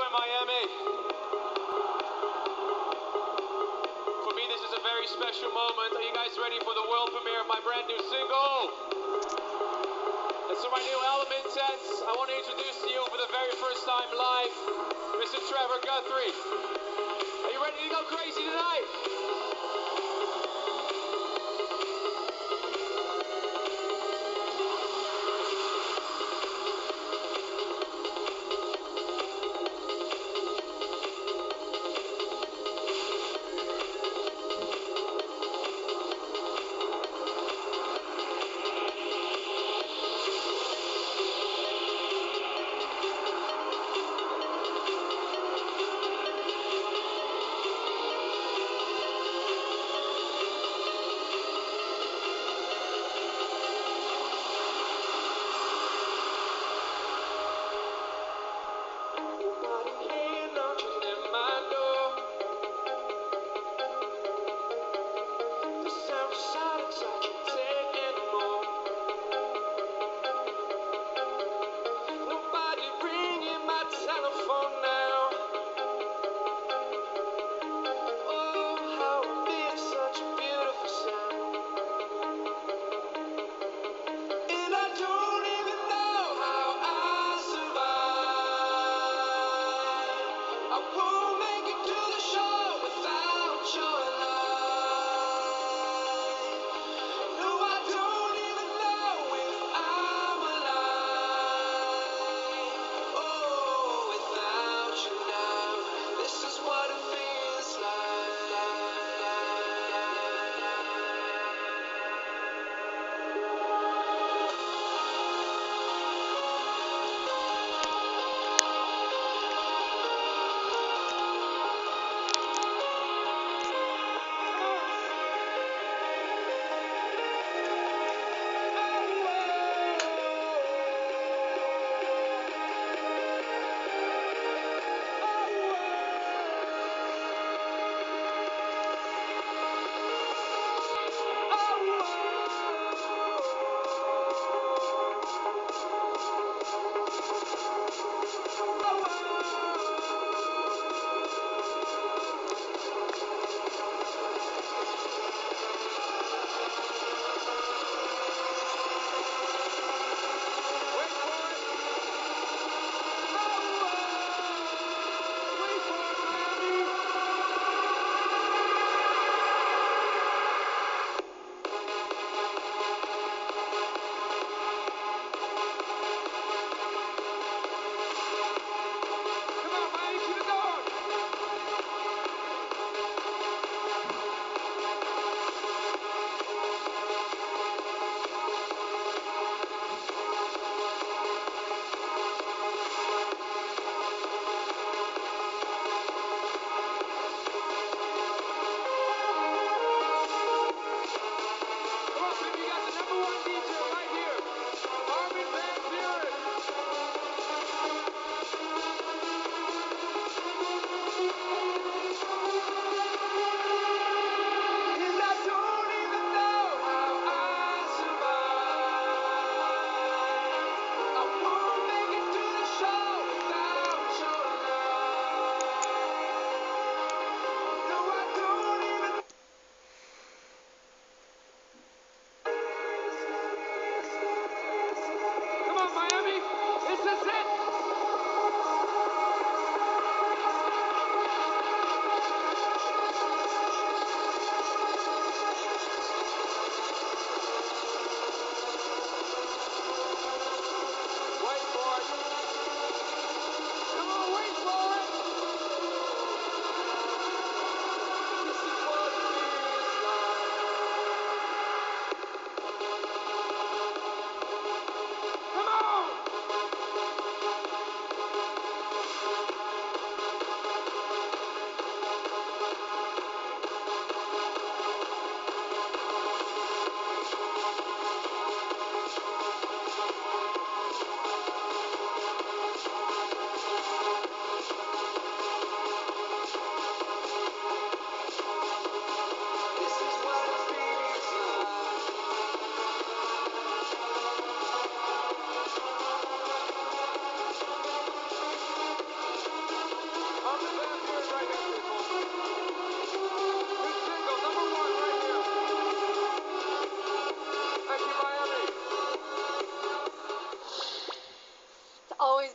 Tour Miami. For me, this is a very special moment. Are you guys ready for the world premiere of my brand new single? It's from my new album, Intense. I want to introduce to you for the very first time live, Mr. Trevor Guthrie. Are you ready to go crazy tonight?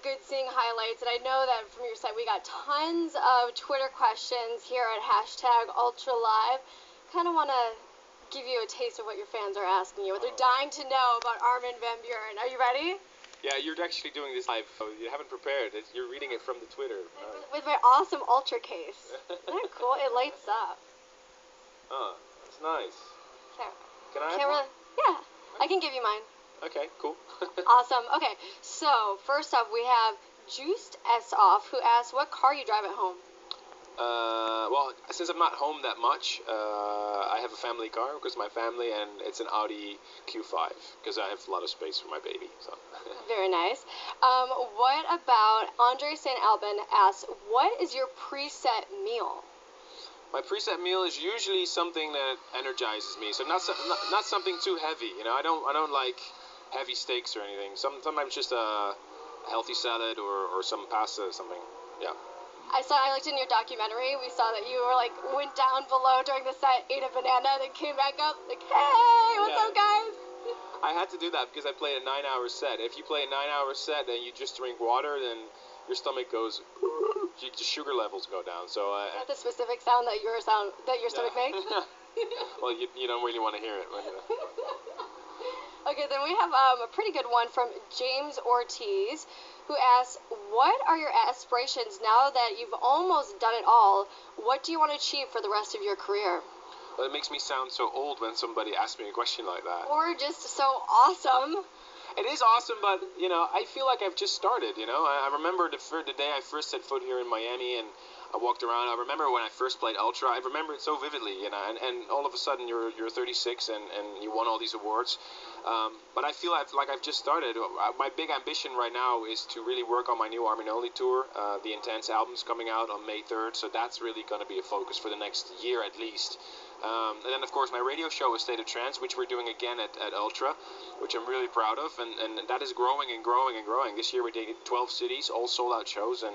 good seeing highlights, and I know that from your site we got tons of Twitter questions here at #UltraLive. Kind of want to give you a taste of what your fans are asking you, what they're dying to know about Armin Van Buuren. Are you ready? Yeah, you're actually doing this live, so you haven't prepared it. You're reading it from the Twitter. With my awesome Ultra case. Isn't that cool? It lights up. Oh, that's nice. Can I have Can't one? really, yeah, I can give you mine. Okay, cool. Awesome. Okay, so first up we have Juiced S Off, who asks what car you drive at home. Well, since I'm not home that much, I have a family car because my family, and it's an Audi Q5 because I have a lot of space for my baby. So. Very nice. What about Andre St. Albin asks, what is your preset meal? My preset meal is usually something that energizes me, so not something too heavy. You know, I don't like heavy steaks or anything. Sometimes just a healthy salad or some pasta or something. Yeah. I looked in your documentary. We saw that you were like went down below during the set, ate a banana, then came back up. Like, hey, what's up, guys? I had to do that because I played a 9-hour set. If you play a 9-hour set and you just drink water, then your stomach goes, the sugar levels go down. So is that the specific sound that your stomach makes? Well, you don't really want to hear it. But, Okay, then we have a pretty good one from James Ortiz, who asks, what are your aspirations now that you've almost done it all? What do you want to achieve for the rest of your career? Well, it makes me sound so old when somebody asks me a question like that. Or just so awesome. It is awesome, but, you know, I feel like I've just started, you know. I remember the day I first set foot here in Miami, and I walked around. I remember when I first played Ultra. I remember it so vividly, you know, and all of a sudden you're 36 and you won all these awards. But I feel like I've just started. My big ambition right now is to really work on my new Armin Only tour. The Intense album's coming out on May 3rd, so that's really going to be a focus for the next year at least. And then, of course, my radio show, A State of Trance, which we're doing again at Ultra, which I'm really proud of, and that is growing and growing and growing. This year we did 12 cities, all sold-out shows, and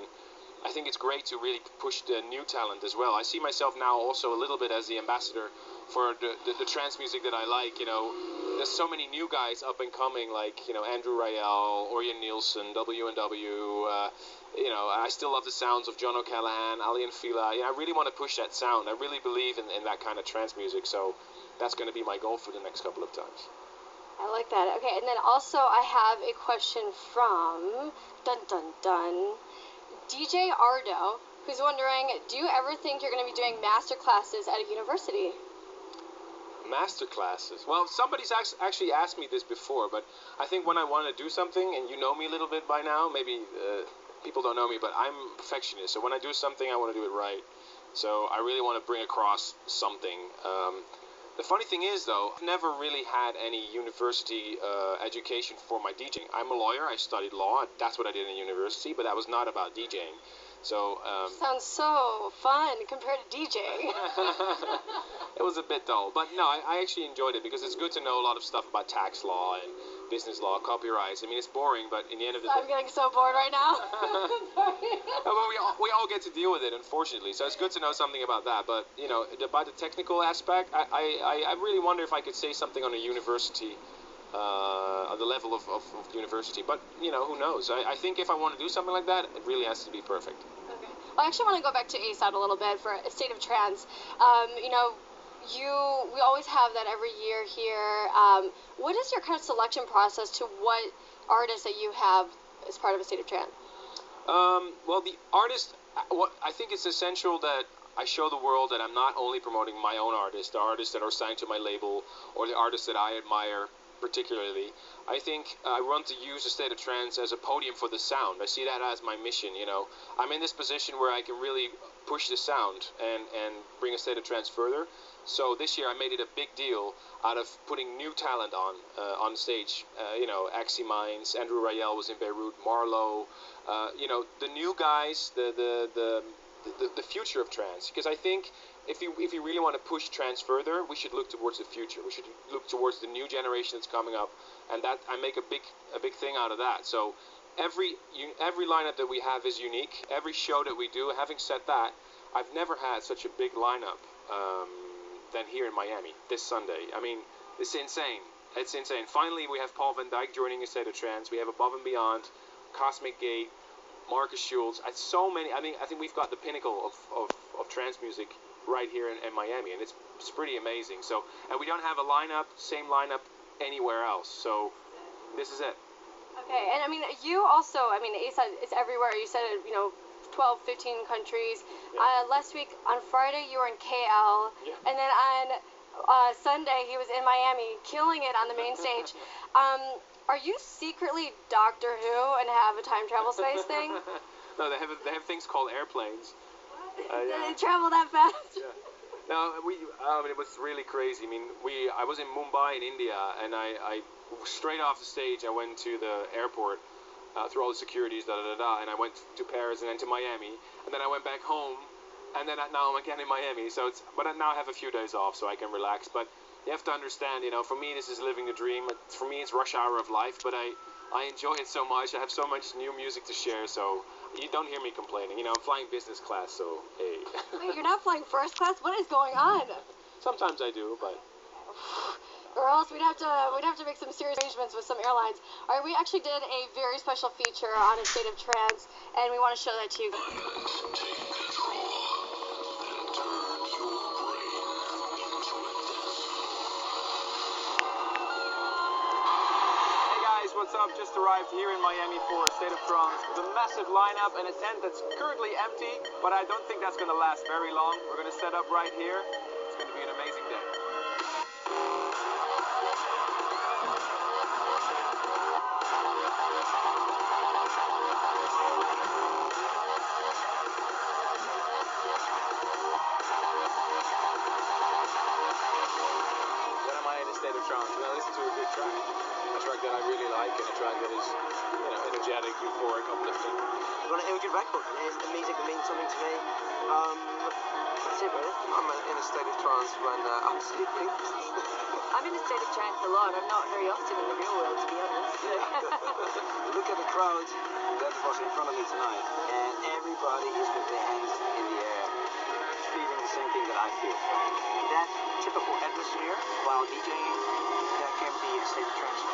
I think it's great to really push the new talent as well. I see myself now also a little bit as the ambassador for the trance music that I like. You know, there's so many new guys up and coming, like, you know, Andrew Rayel, Orjan Nielsen, W&W. You know, I still love the sounds of John O'Callaghan, Ali and Fila. Yeah, I really want to push that sound. I really believe in that kind of trance music, so that's going to be my goal for the next couple of times. I like that. Okay, and then also I have a question from DJ Ardo, who's wondering, do you ever think you're going to be doing master classes at a university? Master classes? Well, somebody's actually asked me this before, but I think when I want to do something, and you know me a little bit by now, maybe people don't know me, but I'm a perfectionist, so when I do something, I want to do it right. So I really want to bring across something. The funny thing is, though, I've never really had any university education for my DJing. I'm a lawyer. I studied law. That's what I did in university, but that was not about DJing. So sounds so fun compared to DJing. It was a bit dull, but no, I actually enjoyed it because it's good to know a lot of stuff about tax law and business law, copyrights. I mean, it's boring, but in the end of the day, I'm getting so bored right now. Well, we all get to deal with it, unfortunately. So it's good to know something about that. But you know, about the technical aspect, I really wonder if I could say something on a university. On the level of university, but you know, who knows? I think if I want to do something like that, it really has to be perfect. Okay. Well, I actually want to go back to ASAT a little bit for A State of Trance. You know, we always have that every year here. What is your kind of selection process to what artists that you have as part of A State of Trance? Well, the artist, I think it's essential that I show the world that I'm not only promoting my own artists, the artists that are signed to my label, or the artists that I admire particularly. I think I want to use A State of Trance as a podium for the sound. I see that as my mission, you know. I'm in this position where I can really push the sound and bring A State of Trance further. So this year I made it a big deal out of putting new talent on stage. You know, Axie Mines, Andrew Rayel was in Beirut, Marlowe, you know, the new guys, the future of trance. Because I think if you really want to push trance further, we should look towards the future. We should look towards the new generation that's coming up, and that I make a big thing out of that. So every lineup that we have is unique. Every show that we do. Having said that, I've never had such a big lineup than here in Miami this Sunday. I mean, it's insane. It's insane. Finally, we have Paul van Dyk joining A State of Trance. We have Above and Beyond. Cosmic Gate, Marcus Schulz. So many. I think we've got the pinnacle of trance music right here in Miami, and it's pretty amazing. So, and we don't have a same lineup anywhere else. So, this is it. Okay, and I mean, you also, I mean, ASAT is everywhere. You said, 12, 15 countries. Yeah. Last week, on Friday, you were in KL, Yeah. and then on Sunday, he was in Miami, killing it on the main stage. Are you secretly Doctor Who and have a time travel space thing? No, they have things called airplanes. Did they travel that fast? Yeah. No, it was really crazy. I mean, I was in Mumbai in India, and I straight off the stage, I went to the airport through all the securities, and I went to Paris and then to Miami, and then I went back home, and then now I'm again in Miami. So but now I have a few days off, so I can relax. But you have to understand, for me this is living the dream. For me it's rush hour of life, but I enjoy it so much. I have so much new music to share, so you don't hear me complaining. I'm flying business class, so hey. Wait, you're not flying first class? What is going on? Sometimes I do, but. Or else we'd have to make some serious arrangements with some airlines. All right, we actually did a very special feature on A State of Trance, and we want to show that to you. What's up? Just arrived here in Miami for A State of Trance. The massive lineup and a tent that's currently empty, but I don't think that's going to last very long. We're going to set up right here. It's going to be an amazing day. When am I in A State of Trance? When I listen to a good track. A track that I really like, and a track that is, energetic, euphoric, uplifting. You want to hear a good record? The music that means something to me. That's it, really. I'm in a state of trance when I'm sleeping. I'm in a state of trance a lot. I'm not very often in the real world, to be honest. Look at the crowd that was in front of me tonight, and everybody is with their hands in the air, feeling the same thing that I feel. That typical atmosphere while DJing, that can be a state of trance.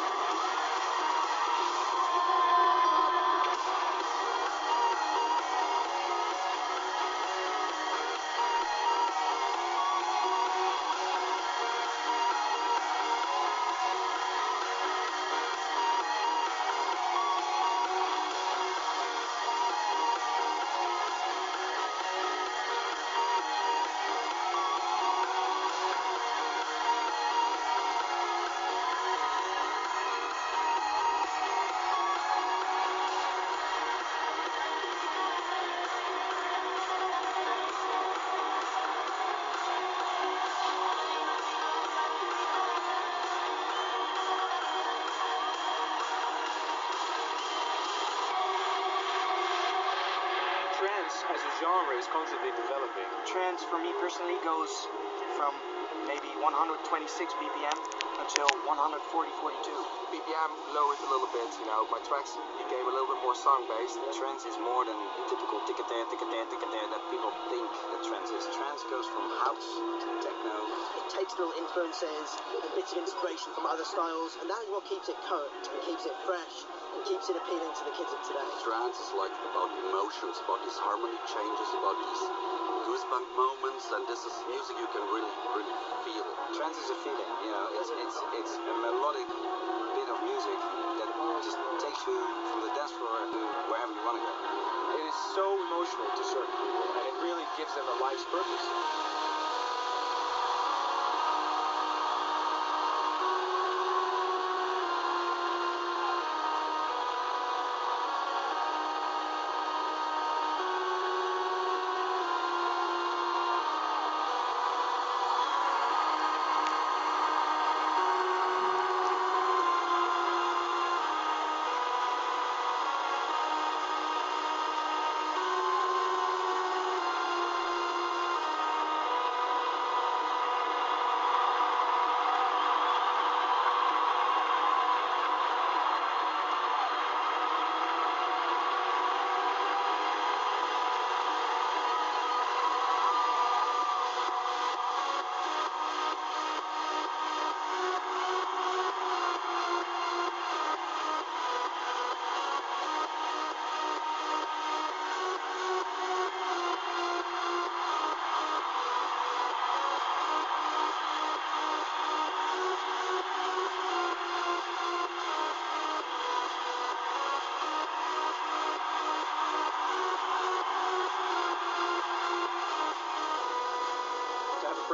As a genre is constantly developing. Trance for me personally goes from maybe 126 BPM until 140-42. BPM lowered a little bit, my tracks became a little bit more song-based. Trance is more than the typical ticka-tair that people think that trance is. Trance goes from house to techno. It takes little influences and bits of inspiration from other styles, and that is what keeps it current and keeps it fresh. It keeps it appealing to the kids of today. Trance is like about emotions, about these harmony changes, about these goosebump moments, and this is music you can really, really feel. Trance is a feeling, it's a melodic bit of music that just takes you from the dance floor to wherever you want to go. It is so emotional to certain people, and it really gives them a life's purpose.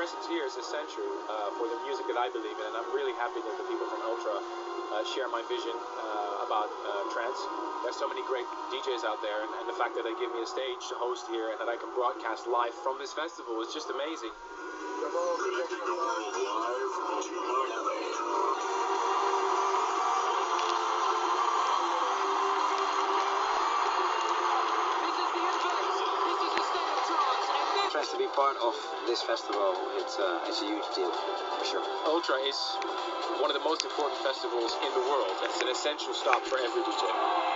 presence here is essential for the music that I believe in, and I'm really happy that the people from Ultra share my vision about trance. There's so many great DJs out there, and the fact that they give me a stage to host here and that I can broadcast live from this festival is just amazing. To be part of this festival, it's a huge deal, for sure. Ultra is one of the most important festivals in the world. It's an essential stop for every DJ.